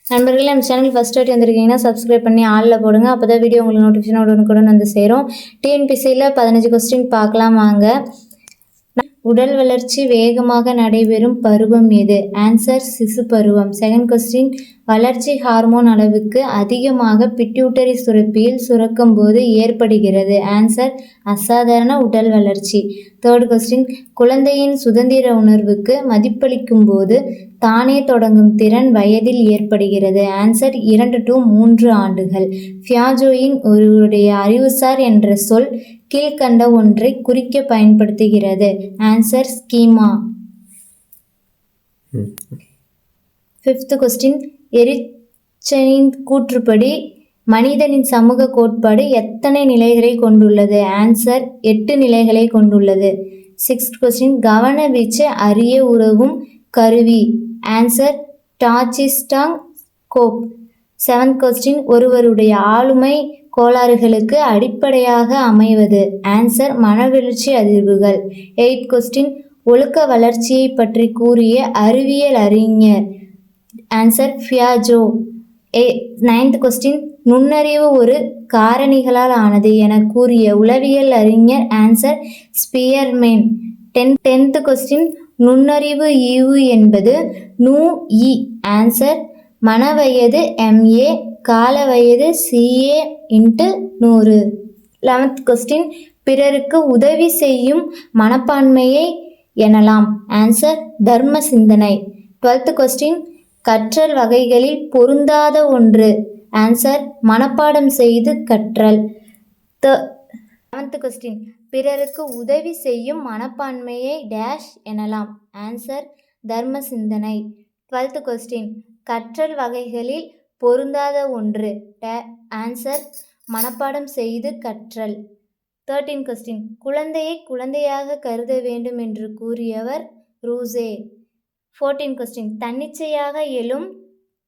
நண்பர்களே, நம்ம channel first வாட்டி வந்திருக்கீங்கன்னா சப்ஸ்கிரைப் பண்ணி ஆளில் போடுங்க. அப்போ தான் வீடியோ உங்களுக்கு நோட்டிஃபிகேஷன் உடனுக்குடன் வந்து சேரும். டிஎன்பிசியில் 15 கொஸ்டின் பார்க்கலாம் வாங்க. உடல் வளர்ச்சி வேகமாக நடைபெறும் பருவம் எது? ஆன்சர் சிசு பருவம். செகண்ட் கொஸ்டின், வளர்ச்சி ஹார்மோன் அளவுக்கு அதிகமாக பிட்யூட்டரி சுரப்பியில் சுரக்கும் போது ஏற்படுகிறது. ஆன்சர் அசாதாரண உடல் வளர்ச்சி. தேர்ட் கொஸ்டின், குழந்தையின் சுதந்திர உணர்வுக்கு மதிப்பளிக்கும் போது தானே தொடங்கும் திறன் வயதில் ஏற்படுகிறது. ஆன்சர் 2 to 3 ஆண்டுகள். பியாஜோயின் ஒருவருடைய அறிவுசார் என்ற சொல் கீழ்கண்ட ஒன்றை குறிக்க பயன்படுத்துகிறது. Answer schema. ஃபிஃப்த் கொஸ்டின், எரிச்சனின் கூற்றுப்படி மனிதனின் சமூக கோட்பாடு எத்தனை நிலைகளை கொண்டுள்ளது? ஆன்சர் 8 நிலைகளை கொண்டுள்ளது. சிக்ஸ்த் கொஸ்டின், கவன வீச்சு அறிய உதவும் கருவி. ஆன்சர் டாச்சிஸ்டாங் கோப். செவன்த் கொஸ்டின், ஒருவருடைய ஆளுமை கோளாறுகளுக்கு அடிப்படையாக அமைவது. ஆன்சர் மனவெழுச்சி அதிர்வுகள். எய்த் கொஸ்டின், ஒழுக்க வளர்ச்சியை பற்றி கூறிய அறிவியல் அறிஞர். ஆன்சர் பியாஜோ. நைன்த் கொஸ்டின், நுண்ணறிவு ஒரு காரணிகளால் ஆனது என கூறிய உளவியல் அறிஞர். Answer Spearman. டென்த் கொஸ்டின், நுண்ணறிவு ஈவு என்பது நு-இ. ஆன்சர் மனவயது MA, கால வயது CA × 100. 11th கொஸ்டின், பிறருக்கு உதவி செய்யும் மனப்பான்மையை எனலாம். ஆன்சர் தர்ம சிந்தனை. 12th கொஸ்டின், கற்றல் வகைகளில் பொருந்தாத ஒன்று. ஆன்சர் மனப்பாடம் செய்து கற்றல். 11th கொஸ்டின், பிறருக்கு உதவி செய்யும் மனப்பான்மையை டேஷ் எனலாம். ஆன்சர் தர்ம சிந்தனை. 12th கொஸ்டின், கற்றல் வகைகளில் பொருந்தாத ஒன்று. ஆன்சர் மனப்பாடம் செய்து கற்றல். 13th கொஸ்டின், குழந்தையை குழந்தையாக கருத வேண்டும் என்று கூறியவர் ரூசே. 14th கொஸ்டின், தன்னிச்சையாக எழும்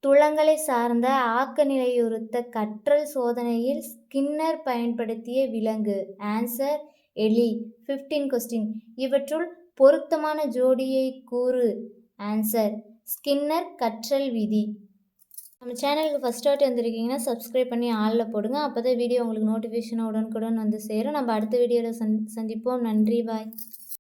துலங்களை சார்ந்த ஆக்க நிலையுறுத்த கற்றல் சோதனையில் ஸ்கின்னர் பயன்படுத்திய விலங்கு. ஆன்சர் எலி. 15th கொஸ்டின், இவற்றுள் பொருத்தமான ஜோடியை கூறு. ஆன்சர் ஸ்கின்னர் கற்றல் விதி. நம்ம சேனலுக்கு ஃபஸ்ட் வாட்டி வந்திருக்கீங்கன்னா சப்ஸ்கிரைப் பண்ணி ஆளில் போடுங்க. அப்போ தான் வீடியோ உங்களுக்கு நோட்டிஃபிகேஷனாக உடனுக்குடன் வந்து சேரும். நம்ம அடுத்த வீடியோவில் சந்திப்போம். நன்றி, பாய்.